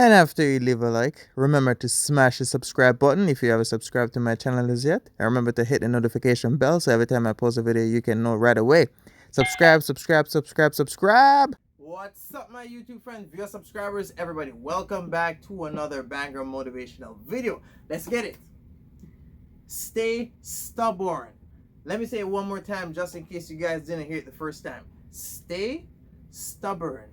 And after you leave a like, remember to smash the subscribe button if you haven't subscribed to my channel as yet. And remember to hit the notification bell so every time I post a video you can know right away. Subscribe, subscribe, subscribe, subscribe. What's up, my YouTube friends, viewer subscribers, everybody? Welcome back to another banger motivational video. Let's get it. Stay stubborn. Let me say it one more time just in case you guys didn't hear it the first time. Stay stubborn.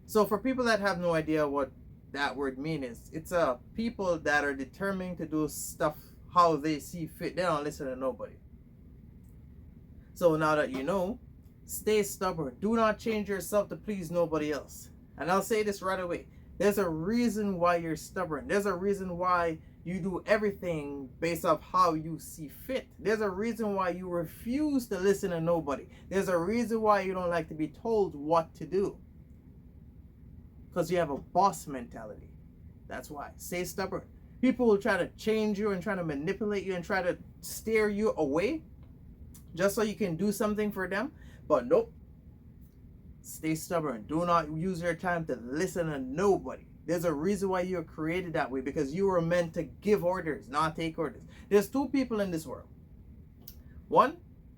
So for people that have no idea what that word means, it's people that are determined to do stuff how they see fit. They don't listen to nobody. So now that you know, stay stubborn. Do not change yourself to please nobody else. And I'll say this right away. There's a reason why you're stubborn. There's a reason why you do everything based off how you see fit. There's a reason why you refuse to listen to nobody. There's a reason why you don't like to be told what to do. Because you have a boss mentality. That's why. Stay stubborn. People will try to change you and try to manipulate you and try to steer you away just so you can do something for them. But nope. Stay stubborn. Do not use your time to listen to nobody. There's a reason why you're created that way, because you were meant to give orders, not take orders. There's two people in this world. One,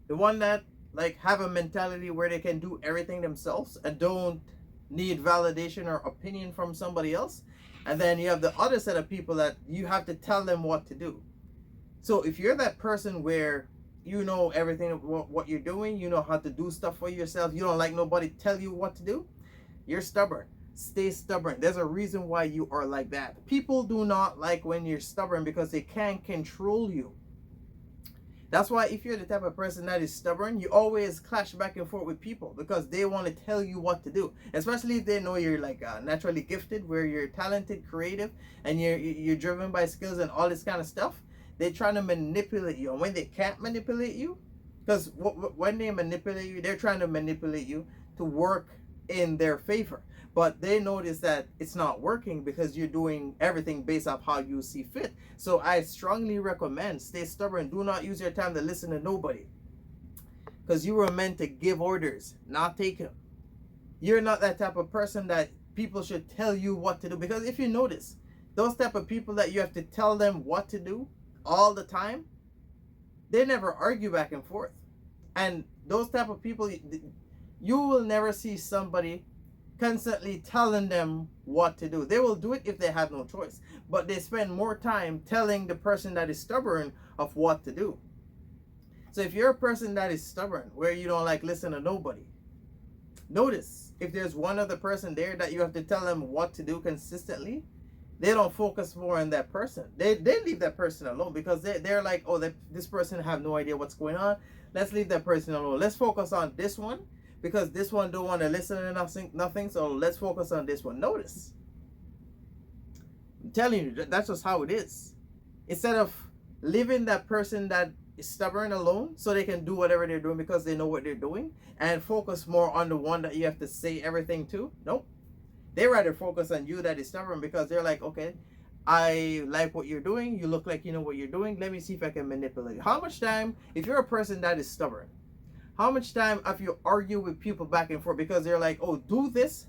the one that like have a mentality where they can do everything themselves and don't need validation or opinion from somebody else. And then you have the other set of people that you have to tell them what to do. So if you're that person where you know everything what you're doing, you know how to do stuff for yourself, you don't like nobody tell you what to do, you're stubborn. Stay stubborn. There's a reason why you are like that. People do not like when you're stubborn because they can't control you. That's why if you're the type of person that is stubborn, you always clash back and forth with people because they want to tell you what to do. Especially if they know you're like naturally gifted, where you're talented, creative, and you're driven by skills and all this kind of stuff. They're trying to manipulate you. And when they can't manipulate you, because when they manipulate you, they're trying to manipulate you to work in their favor. But they notice that it's not working because you're doing everything based off how you see fit. So I strongly recommend stay stubborn. Do not use your time to listen to nobody. Because you were meant to give orders, not take them. You're not that type of person that people should tell you what to do. Because if you notice, those type of people that you have to tell them what to do all the time, they never argue back and forth. And those type of people, you will never see somebody constantly telling them what to do. They will do it if they have no choice, but they spend more time telling the person that is stubborn of what to do. So if you're a person that is stubborn, where you don't like listen to nobody, notice if there's one other person there that you have to tell them what to do consistently, they don't focus more on that person. They leave that person alone because they're like, oh, this person have no idea what's going on. Let's leave that person alone. Let's focus on this one because this one don't want to listen to nothing. So let's focus on this one. Notice. I'm telling you, that's just how it is. Instead of leaving that person that is stubborn alone so they can do whatever they're doing because they know what they're doing and focus more on the one that you have to say everything to. Nope. They rather focus on you that is stubborn because they're like, okay, I like what you're doing. You look like you know what you're doing. Let me see if I can manipulate you. How much time, if you're a person that is stubborn, how much time have you argued with people back and forth because they're like, oh, do this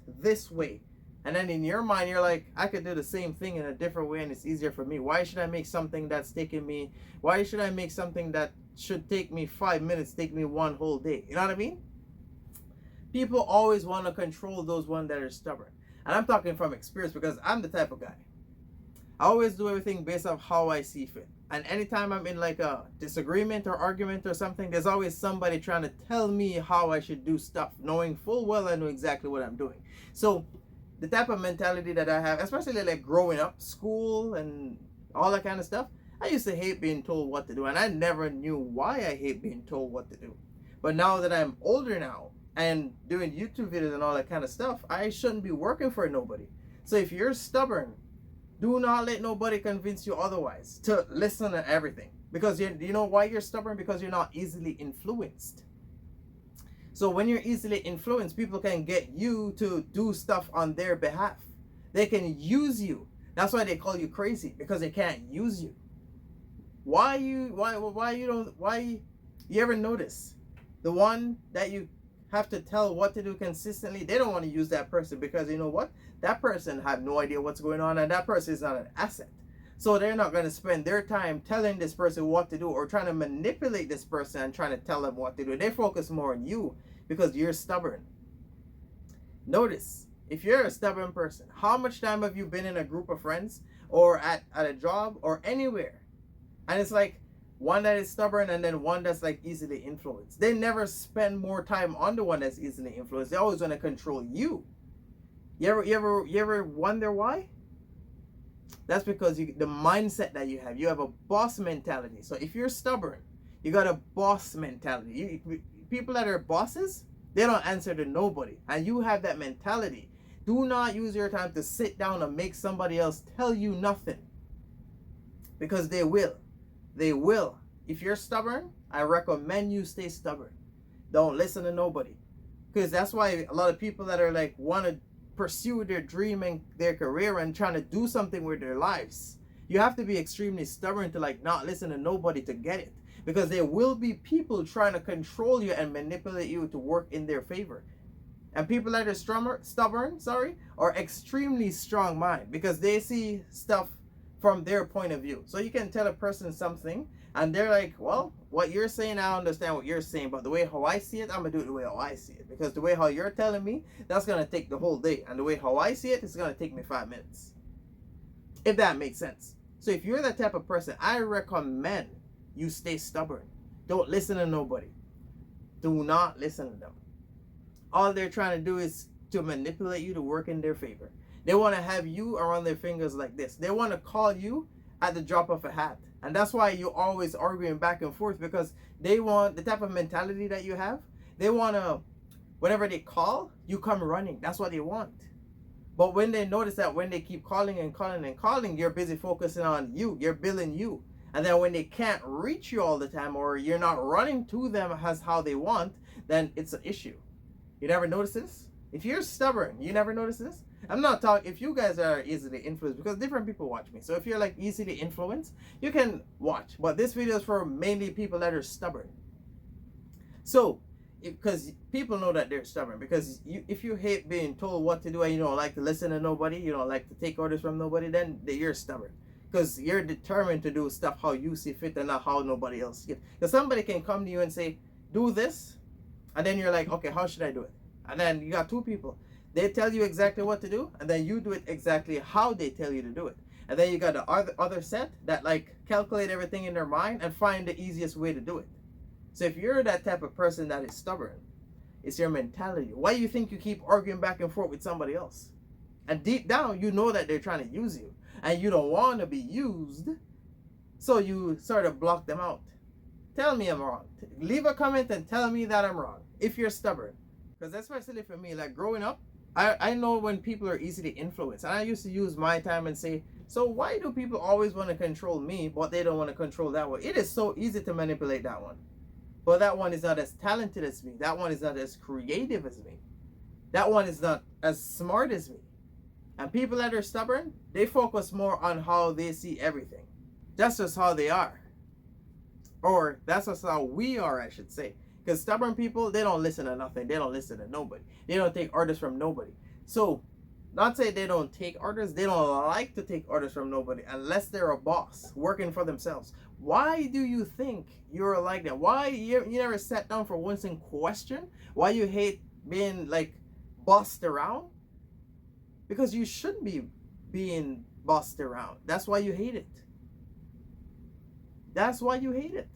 way. And then in your mind, you're like, I could do the same thing in a different way and it's easier for me. Why should I make something that's taking me, why should I make something that should take me 5 minutes, take me one whole day? You know what I mean? People always want to control those ones that are stubborn. And I'm talking from experience because I'm the type of guy. I always do everything based off how I see fit. And anytime I'm in like a disagreement or argument or something, there's always somebody trying to tell me how I should do stuff, knowing full well I know exactly what I'm doing. So the type of mentality that I have, especially like growing up, school and all that kind of stuff, I used to hate being told what to do. And I never knew why I hate being told what to do. But now that I'm older now, and doing YouTube videos and all that kind of stuff, I shouldn't be working for nobody. So if you're stubborn, do not let nobody convince you otherwise to listen to everything. Because you know why you're stubborn? Because you're not easily influenced. So when you're easily influenced, people can get you to do stuff on their behalf. They can use you. That's why they call you crazy, because they can't use you. Why you ever notice the one that you have to tell what to do consistently, they don't want to use that person, because you know what? That person had no idea what's going on, and that person is not an asset. So they're not going to spend their time telling this person what to do or trying to manipulate this person and trying to tell them what to do. They focus more on you because you're stubborn. Notice, if you're a stubborn person, how much time have you been in a group of friends or at a job or anywhere? And it's like one that is stubborn and then one that's like easily influenced. They never spend more time on the one that's easily influenced. They always want to control you. You ever wonder why? That's because the mindset that you have. You have a boss mentality. So if you're stubborn, you got a boss mentality. People that are bosses, they don't answer to nobody. And you have that mentality. Do not use your time to sit down and make somebody else tell you nothing. Because they will. They will. If you're stubborn, I recommend you stay stubborn. Don't listen to nobody. Because that's why a lot of people that are like want to pursue their dream and their career and trying to do something with their lives, you have to be extremely stubborn to like not listen to nobody to get it. Because there will be people trying to control you and manipulate you to work in their favor. And people that are stubborn, are extremely strong mind because they see stuff from their point of view. So you can tell a person something and they're like, well, what you're saying, I understand what you're saying, but the way how I see it, I'm gonna do it the way how I see it. Because the way how you're telling me, that's gonna take the whole day. And the way how I see it, it's gonna take me 5 minutes. If that makes sense. So if you're that type of person, I recommend you stay stubborn. Don't listen to nobody. Do not listen to them. All they're trying to do is to manipulate you to work in their favor. They want to have you around their fingers like this. They want to call you at the drop of a hat. And that's why you're always arguing back and forth, because they want the type of mentality that you have. They want to, whenever they call, you come running. That's what they want. But when they notice that when they keep calling and calling and calling, you're busy focusing on you. You're billing you. And then when they can't reach you all the time, or you're not running to them as how they want, then it's an issue. You never notice this? If you're stubborn, you never notice this? I'm not talking, if you guys are easily influenced, because different people watch me. So if you're like easily influenced, you can watch. But this video is for mainly people that are stubborn. So, because people know that they're stubborn. Because if you hate being told what to do and you don't like to listen to nobody, you don't like to take orders from nobody, then you're stubborn. Because you're determined to do stuff how you see fit and not how nobody else gets. Because somebody can come to you and say, do this. And then you're like, okay, how should I do it? And then you got two people. They tell you exactly what to do, and then you do it exactly how they tell you to do it. And then you got the other set that like calculate everything in their mind and find the easiest way to do it. So if you're that type of person that is stubborn, it's your mentality. Why do you think you keep arguing back and forth with somebody else? And deep down, you know that they're trying to use you, and you don't want to be used, so you sort of block them out. Tell me I'm wrong. Leave a comment and tell me that I'm wrong if you're stubborn. Because especially for me, like growing up, I know when people are easily influenced. And I used to use my time and say, so why do people always want to control me, but they don't want to control that one? It is so easy to manipulate that one. But that one is not as talented as me. That one is not as creative as me. That one is not as smart as me. And people that are stubborn, they focus more on how they see everything. That's just how they are. Or that's just how we are, I should say. Because stubborn people, they don't listen to nothing. They don't listen to nobody. They don't take orders from nobody. So, not say they don't take orders. They don't like to take orders from nobody unless they're a boss working for themselves. Why do you think you're like that? Why you never sat down for once and question why you hate being like bossed around? Because you shouldn't be being bossed around. That's why you hate it. That's why you hate it.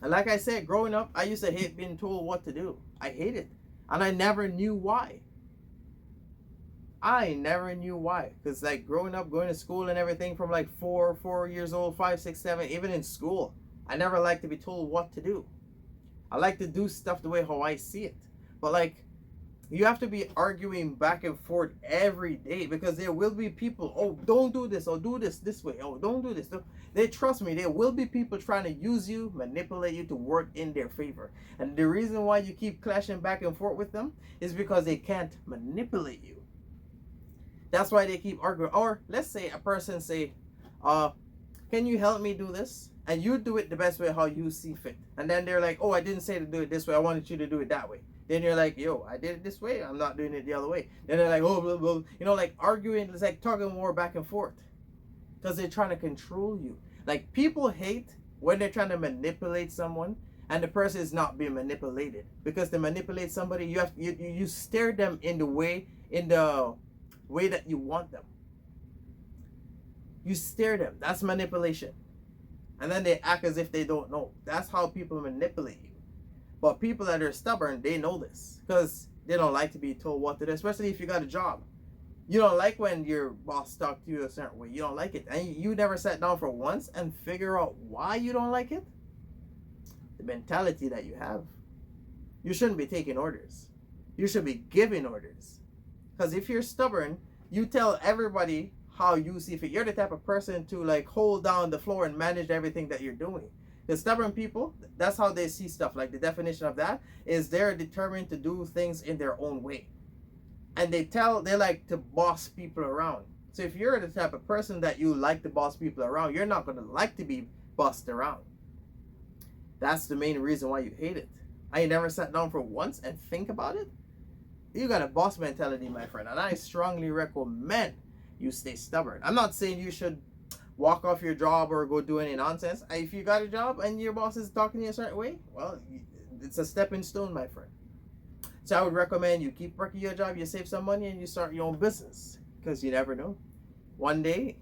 And like I said, growing up, I used to hate being told what to do. I hate it. And I never knew why. I never knew why. Because like growing up, going to school and everything from like 4 years old, 5, 6, 7, even in school, I never liked to be told what to do. I like to do stuff the way how I see it. But like, you have to be arguing back and forth every day, because there will be people, oh, don't do this, or do this way, oh, don't do this. They trust me, there will be people trying to use you, manipulate you to work in their favor. And the reason why you keep clashing back and forth with them is because they can't manipulate you. That's why they keep arguing. Or let's say a person say, can you help me do this? And you do it the best way how you see fit. And then they're like, oh, I didn't say to do it this way, I wanted you to do it that way. Then you're like, yo, I did it this way. I'm not doing it the other way. Then they're like, oh, blah, blah. You know, like arguing. It's like talking more back and forth because they're trying to control you. Like people hate when they're trying to manipulate someone and the person is not being manipulated, because to manipulate somebody, you steer them in the way that you want them. You steer them. That's manipulation. And then they act as if they don't know. That's how people manipulate you. But people that are stubborn, they know this because they don't like to be told what to do, especially if you got a job. You don't like when your boss talks to you a certain way. You don't like it. And you never sat down for once and figure out why you don't like it. The mentality that you have. You shouldn't be taking orders. You should be giving orders. Because if you're stubborn, you tell everybody how you see fit. You're the type of person to like hold down the floor and manage everything that you're doing. The stubborn people, that's how they see stuff. Like the definition of that is they're determined to do things in their own way. And they like to boss people around. So if you're the type of person that you like to boss people around, you're not going to like to be bossed around. That's the main reason why you hate it. I never sat down for once and think about it. You got a boss mentality, my friend, and I strongly recommend you stay stubborn. I'm not saying you should walk off your job or go do any nonsense. If you got a job and your boss is talking to you a certain way, well, it's a stepping stone, my friend. So I would recommend you keep working your job, you save some money, and you start your own business, because you never know. One day,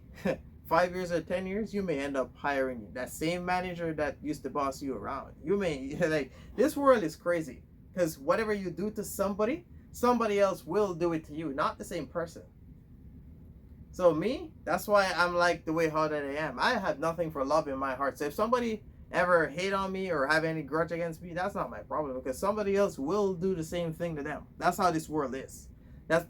5 years or 10 years, you may end up hiring that same manager that used to boss you around. You may, like, this world is crazy, because whatever you do to somebody else will do it to you, not the same person. So me, that's why I'm like the way how that I am. I have nothing for love in my heart. So if somebody ever hate on me or have any grudge against me, that's not my problem, because somebody else will do the same thing to them. That's how this world is.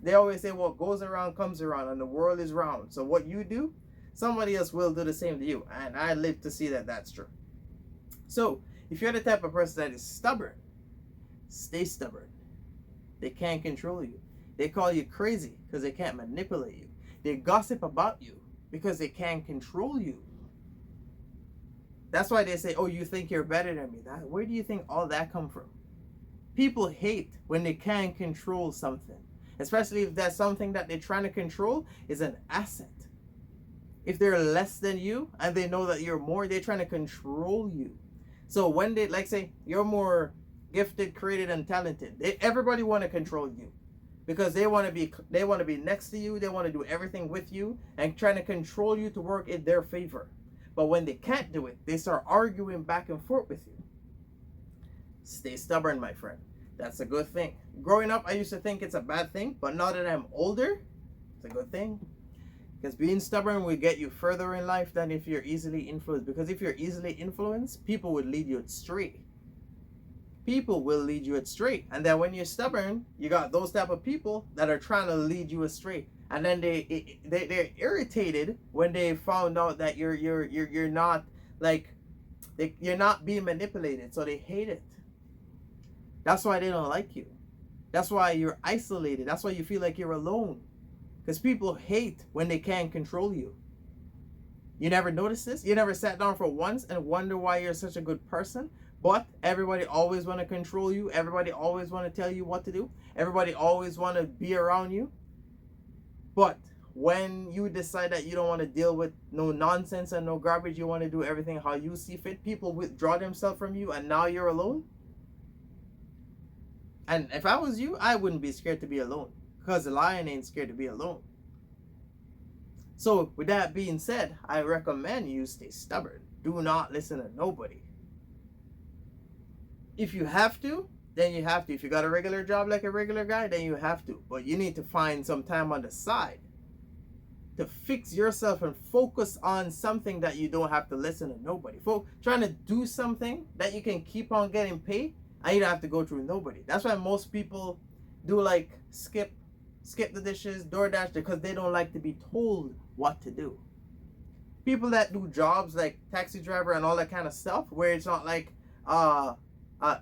They always say what goes around comes around, and the world is round. So what you do, somebody else will do the same to you, and I live to see that that's true. So if you're the type of person that is stubborn, stay stubborn. They can't control you. They call you crazy because they can't manipulate you. They gossip about you because they can't control you. That's why they say, oh, you think you're better than me. Where do you think all that come from? People hate when they can't control something, especially if that's something that they're trying to control is an asset. If they're less than you and they know that you're more, they're trying to control you. So when they, like say, you're more gifted, creative, and talented, everybody want to control you, because they want to be next to you. They want to do everything with you and trying to control you to work in their favor. But when they can't do it, they start arguing back and forth with you. Stay stubborn, my friend. That's a good thing. Growing up, I used to think it's a bad thing, but now that I'm older, it's a good thing. Because being stubborn will get you further in life than if you're easily influenced. Because if you're easily influenced, people would lead you astray. People will lead you astray. And then when you're stubborn, you got those type of people that are trying to lead you astray. And then they're irritated when they found out that you're not like you're not being manipulated, so they hate it. That's why they don't like you. That's why you're isolated. That's why you feel like you're alone, because people hate when they can't control you. You never noticed this? You never sat down for once and wonder why you're such a good person, but everybody always want to control you. Everybody always want to tell you what to do. Everybody always want to be around you. But when you decide that you don't want to deal with no nonsense and no garbage, you want to do everything how you see fit, people withdraw themselves from you, and now you're alone. And if I was you, I wouldn't be scared to be alone, because the lion ain't scared to be alone. So with that being said, I recommend you stay stubborn. Do not listen to nobody. If you have to, then you have to. If you got a regular job like a regular guy, then you have to. But you need to find some time on the side to fix yourself and focus on something that you don't have to listen to nobody. Trying to do something that you can keep on getting paid and you don't have to go through nobody. That's why most people do like skip the dishes, DoorDash, because they don't like to be told what to do. People that do jobs like taxi driver and all that kind of stuff, where it's not like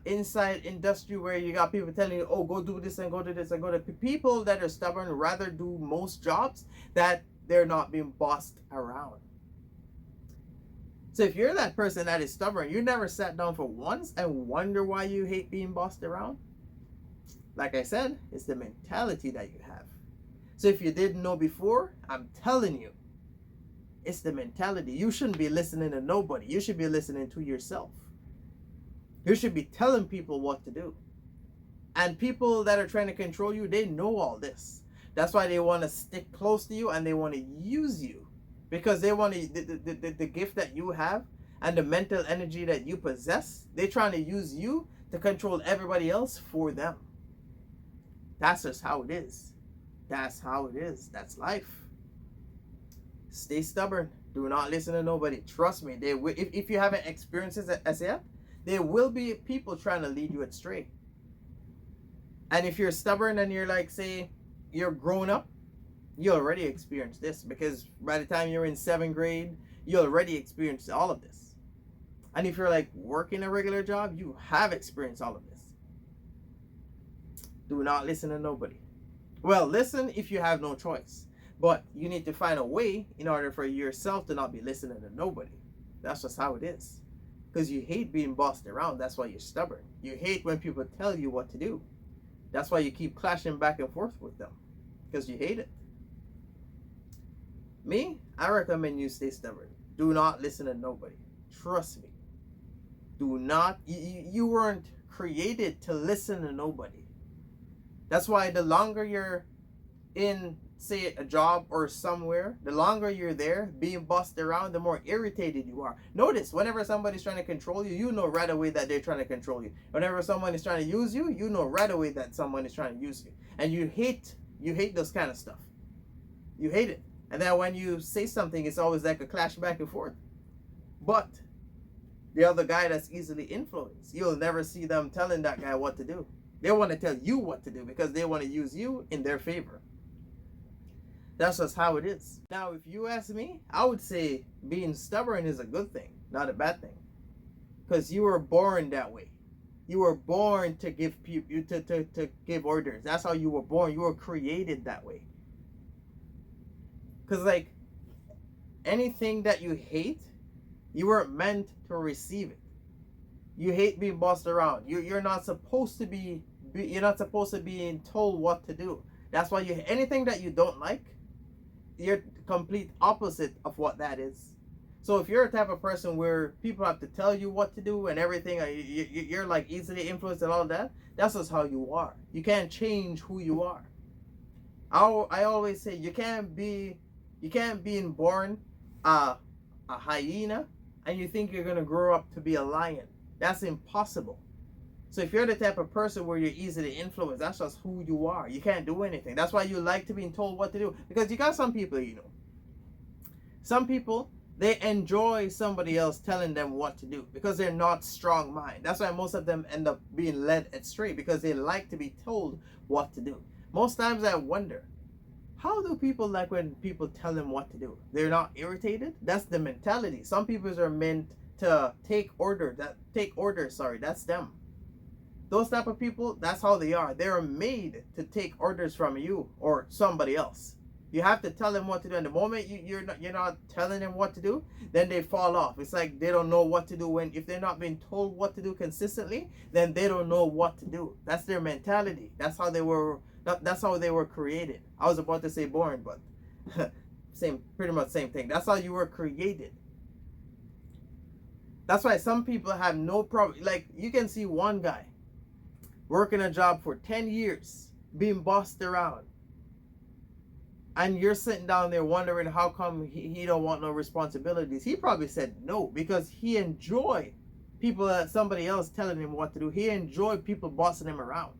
inside industry where you got people telling you, oh, go do this and go do this and go to people that are stubborn rather do most jobs that they're not being bossed around. So if you're that person that is stubborn, you never sat down for once and wonder why you hate being bossed around, Like I said, it's the mentality that you have. So if you didn't know before, I'm telling you, it's the mentality. You shouldn't be listening to nobody. You should be listening to yourself. You should be telling people what to do. And people that are trying to control you, they know all this. That's why they want to stick close to you and they want to use you. Because they want to, the gift that you have and the mental energy that you possess, they're trying to use you to control everybody else for them. That's just how it is. That's how it is. That's life. Stay stubborn. Do not listen to nobody. Trust me. They will, if you haven't experienced it as yet, there will be people trying to lead you astray. And if you're stubborn and you're like, say, you're grown up, you already experienced this. Because by the time you're in 7th grade, you already experienced all of this. And if you're like working a regular job, you have experienced all of this. Do not listen to nobody. Well, listen if you have no choice. But you need to find a way in order for yourself to not be listening to nobody. That's just how it is. Because you hate being bossed around. That's why you're stubborn. You hate when people tell you what to do. That's why you keep clashing back and forth with them. Because you hate it. Me, I recommend you stay stubborn. Do not listen to nobody. Trust me. Do not. You weren't created to listen to nobody. That's why the longer you're in, say, a job or somewhere, the longer you're there being bossed around, the more irritated you are. Notice, whenever somebody's trying to control you, you know right away that they're trying to control you. Whenever someone is trying to use you, you know right away that someone is trying to use you. And you hate those kind of stuff. You hate it. And then when you say something, it's always like a clash back and forth. But the other guy that's easily influenced, you'll never see them telling that guy what to do. They want to tell you what to do because they want to use you in their favor. That's just how it is. Now, if you ask me, I would say being stubborn is a good thing, not a bad thing. Because you were born that way. You were born to give people to give orders. That's how you were born. You were created that way. Because like anything that you hate, you weren't meant to receive it. You hate being bossed around. You're not supposed to be you're not supposed to be told what to do. That's why anything that you don't like, you're complete opposite of what that is. So if you're a type of person where people have to tell you what to do and everything, you're like easily influenced and all that, that's just how you are. You can't change who you are. I always say you can't be born a hyena and you think you're gonna grow up to be a lion. That's impossible. So if you're the type of person where you're easily influenced, that's just who you are. You can't do anything. That's why you like to be told what to do. Because you got some people, some people, they enjoy somebody else telling them what to do because they're not strong mind. That's why most of them end up being led astray because they like to be told what to do. Most times I wonder, how do people like when people tell them what to do? They're not irritated? That's the mentality. Some people are meant to take orders. That's them. Those type of people, that's how they are. They're made to take orders from you or somebody else. You have to tell them what to do. And the moment you're not telling them what to do, then they fall off. It's like they don't know what to do. If they're not being told what to do consistently, then they don't know what to do. That's their mentality. That's how they were created. I was about to say born, but pretty much same thing. That's how you were created. That's why some people have no problem. Like you can see one guy working a job for 10 years, being bossed around. And you're sitting down there wondering how come he don't want no responsibilities. He probably said no because he enjoyed somebody else telling him what to do. He enjoyed people bossing him around.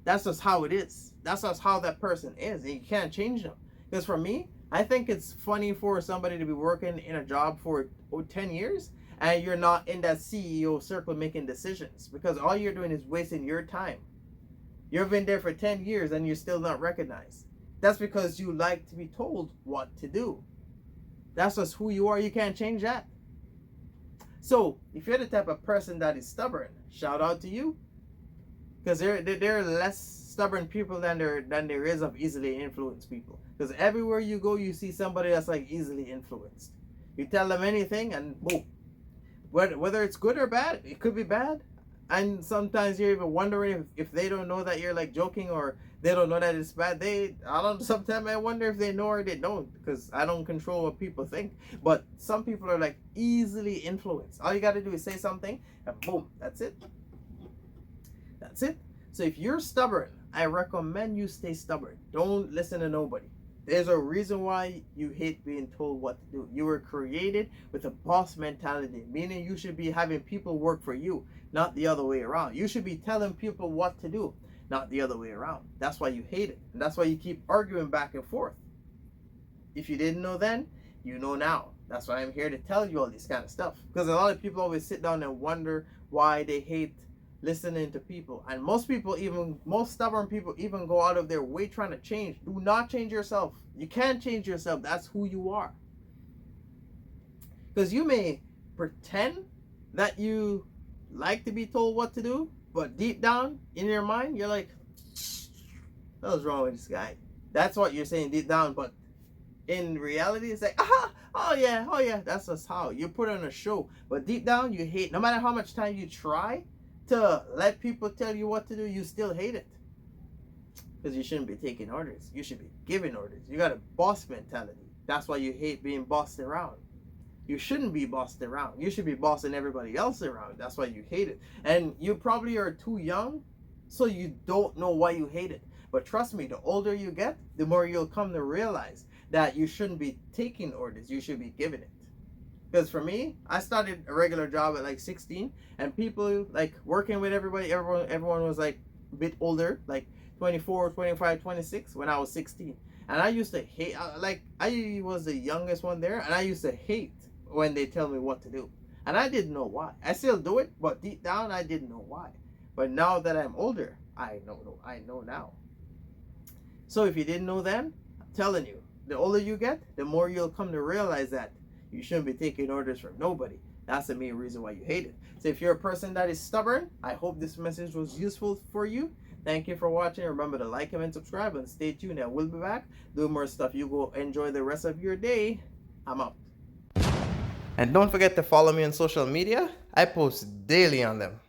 That's just how it is. That's just how that person is. And you can't change them. Because for me, I think it's funny for somebody to be working in a job for 10 years and you're not in that CEO circle making decisions. Because all you're doing is wasting your time. You've been there for 10 years and you're still not recognized. That's because you like to be told what to do. That's just who you are. You can't change that. So, if you're the type of person that is stubborn, shout out to you. Because there are less stubborn people than there is of easily influenced people. Because everywhere you go, you see somebody that's like easily influenced. You tell them anything and boom. Whether it's good or bad, it could be bad. And sometimes you're even wondering if they don't know that you're like joking, or they don't know that it's bad. I don't, sometimes I wonder if they know or they don't, because I don't control what people think. But some people are like easily influenced. All you got to do is say something and boom, that's it. That's it. So if you're stubborn, I recommend you stay stubborn. Don't listen to nobody. There's a reason why you hate being told what to do. You were created with a boss mentality, meaning you should be having people work for you, not the other way around. You should be telling people what to do, not the other way around. That's why you hate it. And that's why you keep arguing back and forth. If you didn't know then, you know now. That's why I'm here to tell you all this kind of stuff. Because a lot of people always sit down and wonder why they hate listening to people. And most stubborn people even go out of their way trying to change. Do not change yourself. You can't change yourself. That's who you are. Because you may pretend that you like to be told what to do, but deep down in your mind, you're like, what's wrong with this guy? That's what you're saying deep down, but in reality, it's like, oh yeah, that's just how you put on a show. But deep down, you hate. No matter how much time you try to let people tell you what to do, you still hate it. Because you shouldn't be taking orders. You should be giving orders. You got a boss mentality. That's why you hate being bossed around. You shouldn't be bossed around. You should be bossing everybody else around. That's why you hate it. And you probably are too young, so you don't know why you hate it. But trust me, the older you get, the more you'll come to realize that you shouldn't be taking orders. You should be giving it. Because for me, I started a regular job at like 16, and people like working with everyone was like a bit older, like 24, 25, 26 when I was 16. And I used to hate, I was the youngest one there, and I used to hate when they tell me what to do. And I didn't know why. I still do it, but deep down I didn't know why. But now that I'm older, I know now. So if you didn't know then, I'm telling you, the older you get, the more you'll come to realize that you shouldn't be taking orders from nobody. That's the main reason why you hate it. So if you're a person that is stubborn, I hope this message was useful for you. Thank you for watching. Remember to like, comment, subscribe, and stay tuned. I will be back doing more stuff. You go enjoy the rest of your day. I'm out. And don't forget to follow me on social media. I post daily on them.